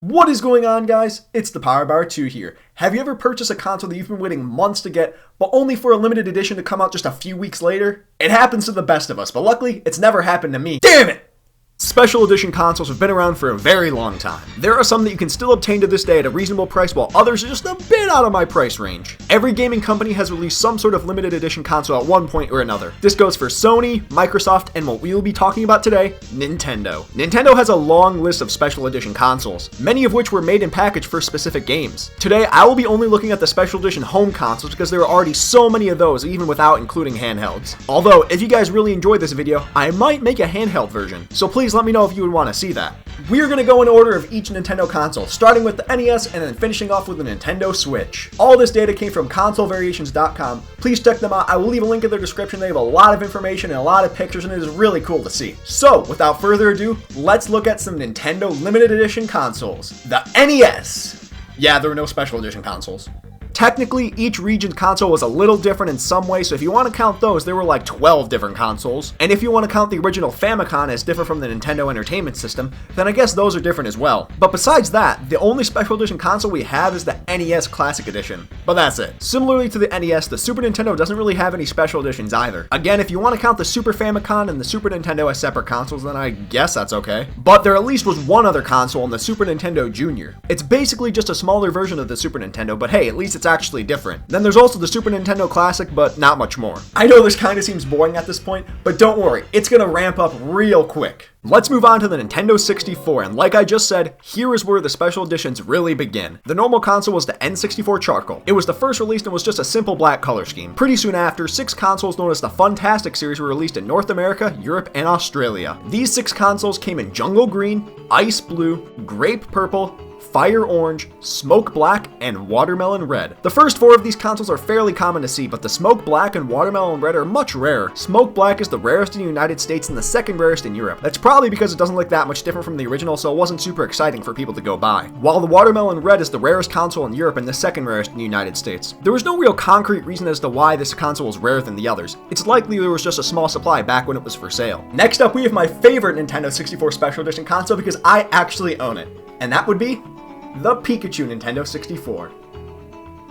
What is going on, guys? It's ThePowerBauer 2 here. Have you ever purchased a console that you've been waiting months to get, but only for a limited edition to come out just a few weeks later? It happens to the best of us, but luckily, it's never happened to me. Damn it! Special edition consoles have been around for a very long time. There are some that you can still obtain to this day at a reasonable price, while others are just a bit out of my price range. Every gaming company has released some sort of limited edition console at one point or another. This goes for Sony, Microsoft, and what we will be talking about today, Nintendo. Nintendo has a long list of special edition consoles, many of which were made and packaged for specific games. Today, I will be only looking at the special edition home consoles because there are already so many of those, even without including handhelds. Although, if you guys really enjoyed this video, I might make a handheld version, so please let me know if you would want to see that. We are going to go in order of each Nintendo console, starting with the NES and then finishing off with the Nintendo Switch. All this data came from consolevariations.com. Please check them out. I will leave a link in the description. They have a lot of information and a lot of pictures, and it is really cool to see. So, without further ado, let's look at some Nintendo limited edition consoles. The NES. Yeah, there were no special edition consoles. Technically, each region's console was a little different in some way, so if you want to count those, there were like 12 different consoles. And if you want to count the original Famicom as different from the Nintendo Entertainment System, then I guess those are different as well. But besides that, the only special edition console we have is the NES Classic Edition. But that's it. Similarly to the NES, the Super Nintendo doesn't really have any special editions either. Again, if you want to count the Super Famicom and the Super Nintendo as separate consoles, then I guess that's okay. But there at least was one other console in the Super Nintendo Junior. It's basically just a smaller version of the Super Nintendo, but hey, at least it's actually different. Then there's also the Super Nintendo Classic, but not much more. I know this kind of seems boring at this point, but don't worry, it's gonna ramp up real quick. Let's move on to the Nintendo 64, and like I just said, here is where the special editions really begin. The normal console was the N64 Charcoal. It was the first released and was just a simple black color scheme. Pretty soon after, 6 consoles known as the Funtastic series were released in North America, Europe, and Australia. These 6 consoles came in Jungle Green, Ice Blue, Grape Purple, Fire Orange, Smoke Black, and Watermelon Red. The first 4 of these consoles are fairly common to see, but the Smoke Black and Watermelon Red are much rarer. Smoke Black is the rarest in the United States and the second rarest in Europe. That's probably because it doesn't look that much different from the original, so it wasn't super exciting for people to go buy. While the Watermelon Red is the rarest console in Europe and the second rarest in the United States. There was no real concrete reason as to why this console was rarer than the others. It's likely there was just a small supply back when it was for sale. Next up, we have my favorite Nintendo 64 Special Edition console because I actually own it, and that would be the Pikachu Nintendo 64.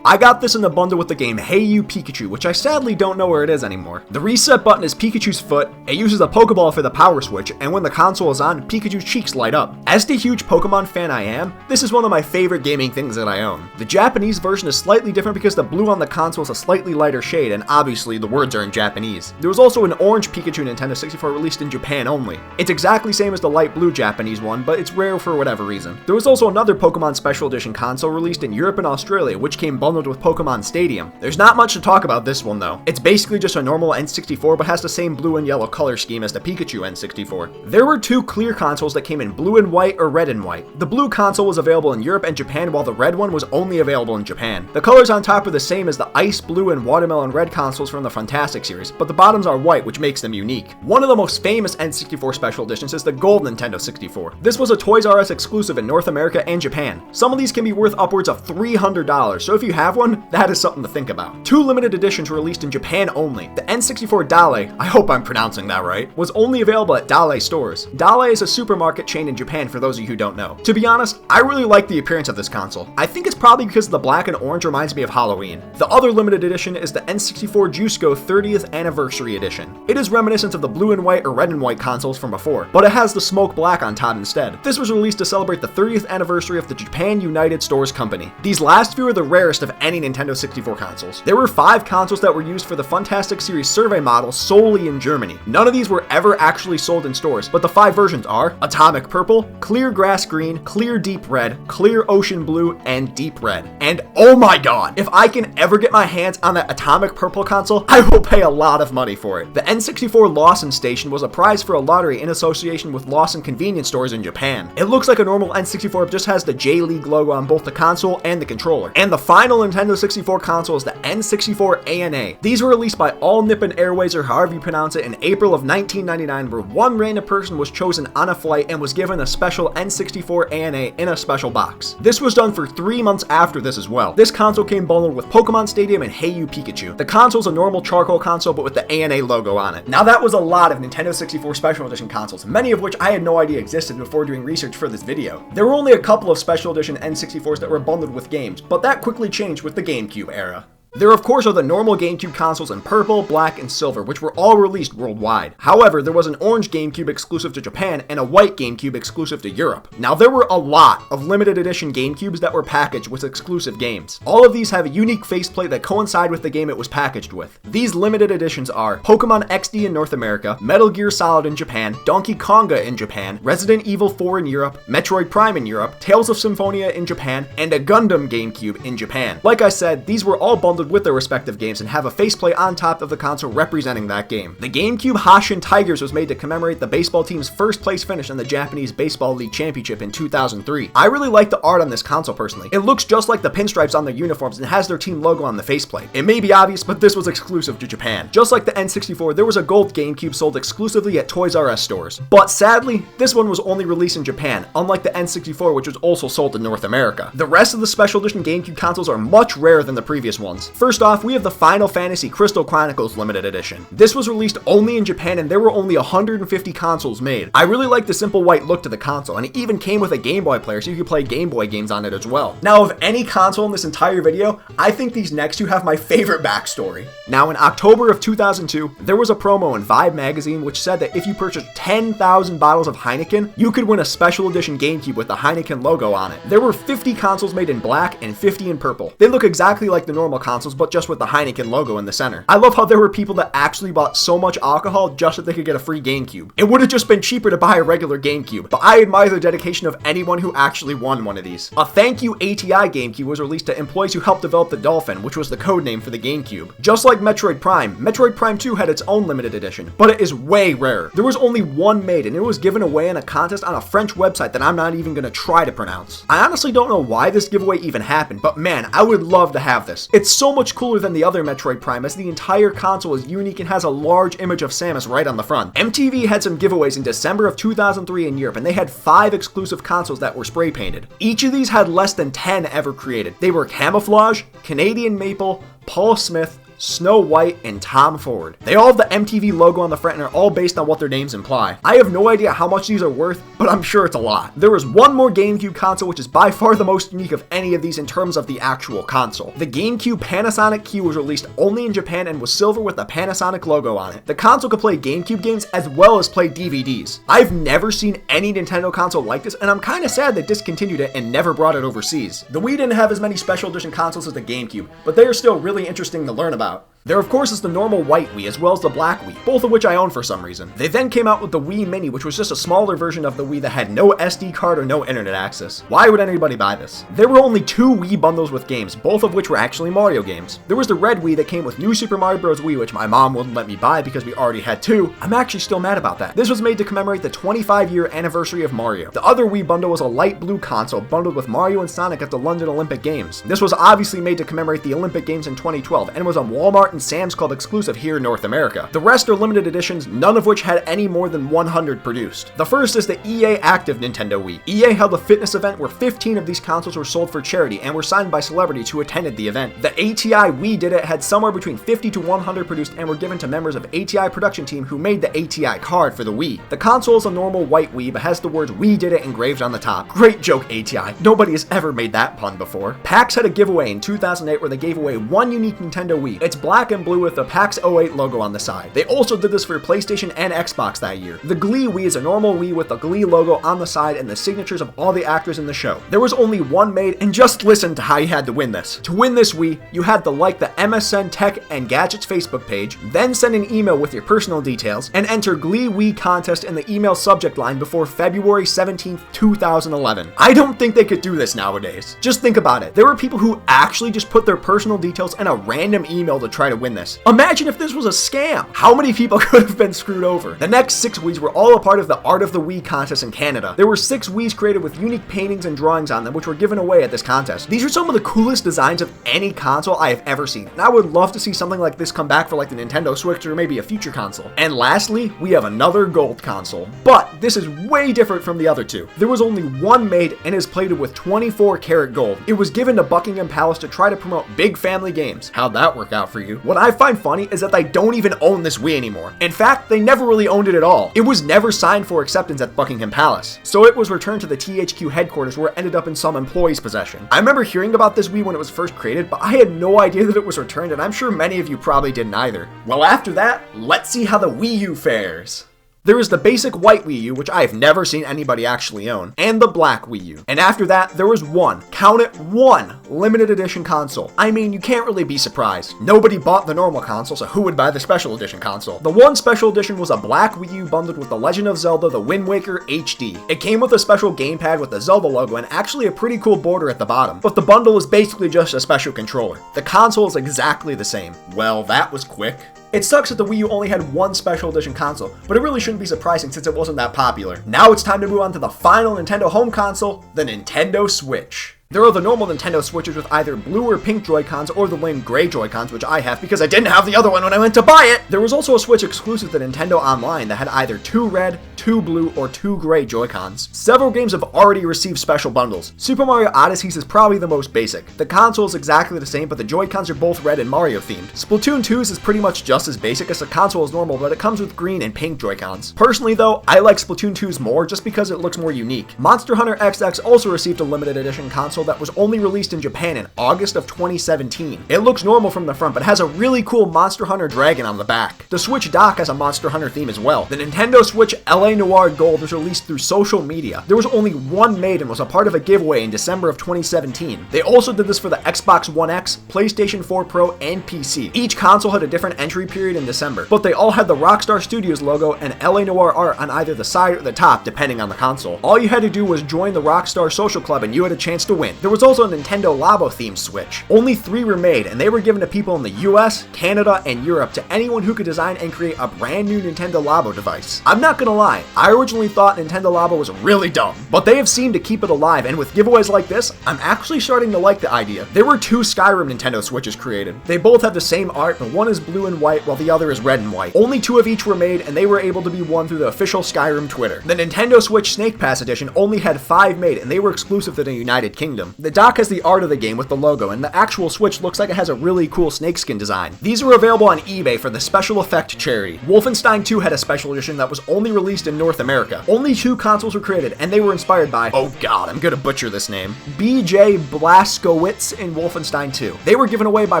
I got this in the bundle with the game Hey You Pikachu, which I sadly don't know where it is anymore. The reset button is Pikachu's foot, it uses a Pokeball for the power switch, and when the console is on, Pikachu's cheeks light up. As the huge Pokemon fan I am, this is one of my favorite gaming things that I own. The Japanese version is slightly different because the blue on the console is a slightly lighter shade, and obviously the words are in Japanese. There was also an orange Pikachu Nintendo 64 released in Japan only. It's exactly same as the light blue Japanese one, but it's rare for whatever reason. There was also another Pokemon Special Edition console released in Europe and Australia, which came bundled with Pokemon Stadium. There's not much to talk about this one though. It's basically just a normal N64 but has the same blue and yellow color scheme as the Pikachu N64. There were 2 clear consoles that came in blue and white or red and white. The blue console was available in Europe and Japan while the red one was only available in Japan. The colors on top are the same as the Ice Blue and Watermelon Red consoles from the Funtastic series, but the bottoms are white, which makes them unique. One of the most famous N64 special editions is the Gold Nintendo 64. This was a Toys R Us exclusive in North America and Japan. Some of these can be worth upwards of $300, so if you have one, that is something to think about. 2 limited editions were released in Japan only. The N64 Dale, I hope I'm pronouncing that right, was only available at Dale stores. Dale is a supermarket chain in Japan for those of you who don't know. To be honest, I really like the appearance of this console. I think it's probably because the black and orange reminds me of Halloween. The other limited edition is the N64 Jusco 30th Anniversary Edition. It is reminiscent of the blue and white or red and white consoles from before, but it has the smoke black on top instead. This was released to celebrate the 30th anniversary of the Japan United Stores Company. These last few are the rarest of any Nintendo 64 consoles. There were 5 consoles that were used for the Funtastic series survey model solely in Germany. None of these were ever actually sold in stores, but the 5 versions are Atomic Purple, Clear Grass Green, Clear Deep Red, Clear Ocean Blue, and Deep Red. And oh my god, if I can ever get my hands on that Atomic Purple console, I will pay a lot of money for it. The N64 Lawson Station was a prize for a lottery in association with Lawson convenience stores in Japan. It looks like a normal N64 but just has the J-League logo on both the console and the controller. And the final Nintendo 64 console is the N64 ANA. These were released by All Nippon Airways, or however you pronounce it, in April of 1999, where one random person was chosen on a flight and was given a special N64 ANA in a special box. This was done for 3 months after this as well. This console came bundled with Pokemon Stadium and Hey You Pikachu. The console's a normal charcoal console but with the ANA logo on it. Now that was a lot of Nintendo 64 Special Edition consoles, many of which I had no idea existed before doing research for this video. There were only a couple of Special Edition N64s that were bundled with games, but that quickly changed with the GameCube era. There of course are the normal GameCube consoles in purple, black, and silver, which were all released worldwide. However, there was an orange GameCube exclusive to Japan and a white GameCube exclusive to Europe. Now there were a lot of limited edition GameCubes that were packaged with exclusive games. All of these have a unique faceplate that coincide with the game it was packaged with. These limited editions are Pokemon XD in North America, Metal Gear Solid in Japan, Donkey Konga in Japan, Resident Evil 4 in Europe, Metroid Prime in Europe, Tales of Symphonia in Japan, and a Gundam GameCube in Japan. Like I said, these were all bundled with their respective games and have a faceplate on top of the console representing that game. The GameCube Hanshin Tigers was made to commemorate the baseball team's first place finish in the Japanese Baseball League Championship in 2003. I really like the art on this console personally. It looks just like the pinstripes on their uniforms and has their team logo on the faceplate. It may be obvious, but this was exclusive to Japan. Just like the N64, there was a gold GameCube sold exclusively at Toys R Us stores. But sadly, this one was only released in Japan, unlike the N64, which was also sold in North America. The rest of the Special Edition GameCube consoles are much rarer than the previous ones. First off, we have the Final Fantasy Crystal Chronicles Limited Edition. This was released only in Japan and there were only 150 consoles made. I really like the simple white look to the console, and it even came with a Game Boy player so you could play Game Boy games on it as well. Now, of any console in this entire video, I think these next two have my favorite backstory. Now, in October of 2002, there was a promo in Vibe magazine which said that if you purchased 10,000 bottles of Heineken, you could win a Special Edition GameCube with the Heineken logo on it. There were 50 consoles made in black and 50 in purple. They look exactly like the normal consoles, but just with the Heineken logo in the center. I love how there were people that actually bought so much alcohol just so they could get a free GameCube. It would have just been cheaper to buy a regular GameCube, but I admire the dedication of anyone who actually won one of these. A thank you ATI GameCube was released to employees who helped develop the Dolphin, which was the code name for the GameCube. Just like Metroid Prime 2 had its own limited edition, but it is way rarer. There was only one made and it was given away in a contest on a French website that I'm not even gonna try to pronounce. I honestly don't know why this giveaway even happened, but man, I would love to have this. It's so much cooler than the other Metroid Prime, as the entire console is unique and has a large image of Samus right on the front. MTV had some giveaways in December of 2003 in Europe, and they had 5 exclusive consoles that were spray painted. Each of these had less than 10 ever created. They were Camouflage, Canadian Maple, Paul Smith, Snow White, and Tom Ford. They all have the MTV logo on the front and are all based on what their names imply. I have no idea how much these are worth, but I'm sure it's a lot. There was one more GameCube console which is by far the most unique of any of these in terms of the actual console. The GameCube Panasonic Q was released only in Japan and was silver with the Panasonic logo on it. The console could play GameCube games as well as play DVDs. I've never seen any Nintendo console like this, and I'm kinda sad they discontinued it and never brought it overseas. The Wii didn't have as many special edition consoles as the GameCube, but they are still really interesting to learn about. There of course is the normal white Wii as well as the black Wii, both of which I own for some reason. They then came out with the Wii Mini, which was just a smaller version of the Wii that had no SD card or no internet access. Why would anybody buy this? There were only 2 Wii bundles with games, both of which were actually Mario games. There was the red Wii that came with New Super Mario Bros. Wii, which my mom wouldn't let me buy because we already had 2. I'm actually still mad about that. This was made to commemorate the 25-year anniversary of Mario. The other Wii bundle was a light blue console bundled with Mario and Sonic at the London Olympic Games. This was obviously made to commemorate the Olympic Games in 2012 and was a Walmart and Sam's Club exclusive here in North America. The rest are limited editions, none of which had any more than 100 produced. The first is the EA Active Nintendo Wii. EA held a fitness event where 15 of these consoles were sold for charity and were signed by celebrities who attended the event. The ATI Wii Did It had somewhere between 50 to 100 produced and were given to members of ATI production team who made the ATI card for the Wii. The console is a normal white Wii but has the words "We Did It" engraved on the top. Great joke, ATI. Nobody has ever made that pun before. PAX had a giveaway in 2008 where they gave away one unique Nintendo Wii. It's black and blue with the PAX 08 logo on the side. They also did this for PlayStation and Xbox that year. The Glee Wii is a normal Wii with the Glee logo on the side and the signatures of all the actors in the show. There was only one made, and just listen to how you had to win this. To win this Wii, you had to like the MSN Tech and Gadgets Facebook page, then send an email with your personal details, and enter Glee Wii contest in the email subject line before February 17th, 2011. I don't think they could do this nowadays. Just think about it. There were people who actually just put their personal details in a random email to try to to win this. Imagine if this was a scam. How many people could have been screwed over? The next 6 Wiis were all a part of the Art of the Wii contest in Canada. There were 6 Wiis created with unique paintings and drawings on them, which were given away at this contest. These are some of the coolest designs of any console I have ever seen, and I would love to see something like this come back for like the Nintendo Switch or maybe a future console. And lastly, we have another gold console. But this is way different from the other two. There was only one made and is plated with 24 karat gold. It was given to Buckingham Palace to try to promote big family games. How'd that work out for you? What I find funny is that they don't even own this Wii anymore. In fact, they never really owned it at all. It was never signed for acceptance at Buckingham Palace. So it was returned to the THQ headquarters where it ended up in some employee's possession. I remember hearing about this Wii when it was first created, but I had no idea that it was returned, and I'm sure many of you probably didn't either. Well, after that, let's see how the Wii U fares. There is the basic white Wii U, which I have never seen anybody actually own, and the black Wii U. And after that, there was one, count it, one limited edition console. I mean, you can't really be surprised. Nobody bought the normal console, so who would buy the special edition console? The one special edition was a black Wii U bundled with The Legend of Zelda: The Wind Waker HD. It came with a special gamepad with the Zelda logo and actually a pretty cool border at the bottom, but the bundle is basically just a special controller. The console is exactly the same. Well, that was quick. It sucks that the Wii U only had one special edition console, but it really shouldn't be surprising since it wasn't that popular. Now it's time to move on to the final Nintendo home console, the Nintendo Switch. There are the normal Nintendo Switches with either blue or pink Joy-Cons or the lame gray Joy-Cons, which I have because I didn't have the other one when I went to buy it. There was also a Switch exclusive to Nintendo Online that had either 2 red, 2 blue, or 2 gray Joy-Cons. Several games have already received special bundles. Super Mario Odyssey is probably the most basic. The console is exactly the same, but the Joy-Cons are both red and Mario themed. Splatoon 2's is pretty much just as basic as the console is normal, but it comes with green and pink Joy-Cons. Personally though, I like Splatoon 2's more just because it looks more unique. Monster Hunter XX also received a limited edition console that was only released in Japan in August of 2017. It looks normal from the front, but has a really cool Monster Hunter dragon on the back. The Switch dock has a Monster Hunter theme as well. The Nintendo Switch LA Noir Gold was released through social media. There was only one made and was a part of a giveaway in December of 2017. They also did this for the Xbox One X, PlayStation 4 Pro, and PC. Each console had a different entry period in December, but they all had the Rockstar Studios logo and LA Noir art on either the side or the top, depending on the console. All you had to do was join the Rockstar Social Club and you had a chance to win. There was also a Nintendo Labo themed Switch. Only 3 were made, and they were given to people in the US, Canada, and Europe, to anyone who could design and create a brand new Nintendo Labo device. I'm not gonna lie, I originally thought Nintendo Labo was really dumb, but they have seemed to keep it alive, and with giveaways like this, I'm actually starting to like the idea. There were 2 Skyrim Nintendo Switches created. They both have the same art, but one is blue and white while the other is red and white. Only 2 of each were made, and they were able to be won through the official Skyrim Twitter. The Nintendo Switch Snake Pass Edition only had 5 made, and they were exclusive to the United Kingdom. The dock has the art of the game with the logo, and the actual Switch looks like it has a really cool snakeskin design. These are available on eBay for the special effect charity. Wolfenstein 2 had a special edition that was only released in North America. Only 2 consoles were created, and they were inspired by, oh god, I'm gonna butcher this name, BJ Blazkowicz in Wolfenstein 2. They were given away by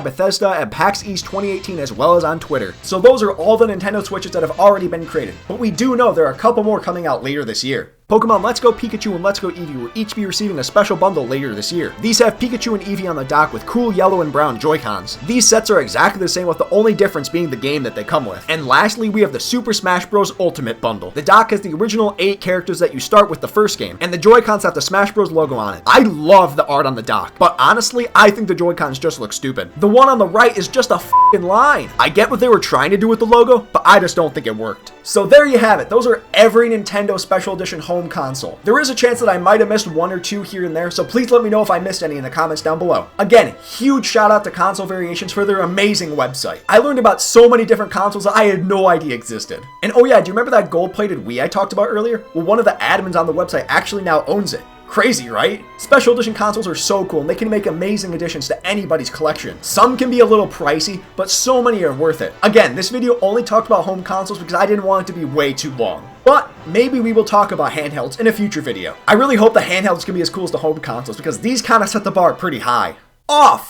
Bethesda at PAX East 2018 as well as on Twitter. So those are all the Nintendo Switches that have already been created, but we do know there are a couple more coming out later this year. Pokemon Let's Go Pikachu and Let's Go Eevee will each be receiving a special bundle later this year. These have Pikachu and Eevee on the dock with cool yellow and brown Joy-Cons. These sets are exactly the same, with the only difference being the game that they come with. And lastly, we have the Super Smash Bros. Ultimate Bundle. The dock has the original 8 characters that you start with the first game, and the Joy-Cons have the Smash Bros. Logo on it. I love the art on the dock, but honestly, I think the Joy-Cons just look stupid. The one on the right is just a f***ing line. I get what they were trying to do with the logo, but I just don't think it worked. So there you have it. Those are every Nintendo Special Edition home console. There is a chance that I might have missed 1 or 2 here and there, so please let me know if I missed any in the comments down below. Again, huge shout out to Console Variations for their amazing website. I learned about so many different consoles that I had no idea existed. And oh yeah, do you remember that gold-plated Wii I talked about earlier? Well, one of the admins on the website actually now owns it. Crazy, right? Special edition consoles are so cool, and they can make amazing additions to anybody's collection. Some can be a little pricey, but so many are worth it. Again, this video only talked about home consoles because I didn't want it to be way too long. But maybe we will talk about handhelds in a future video. I really hope the handhelds can be as cool as the home consoles because these kind of set the bar pretty high. Oh,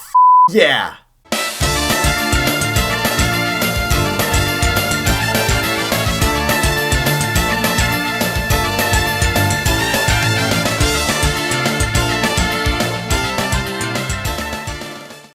yeah!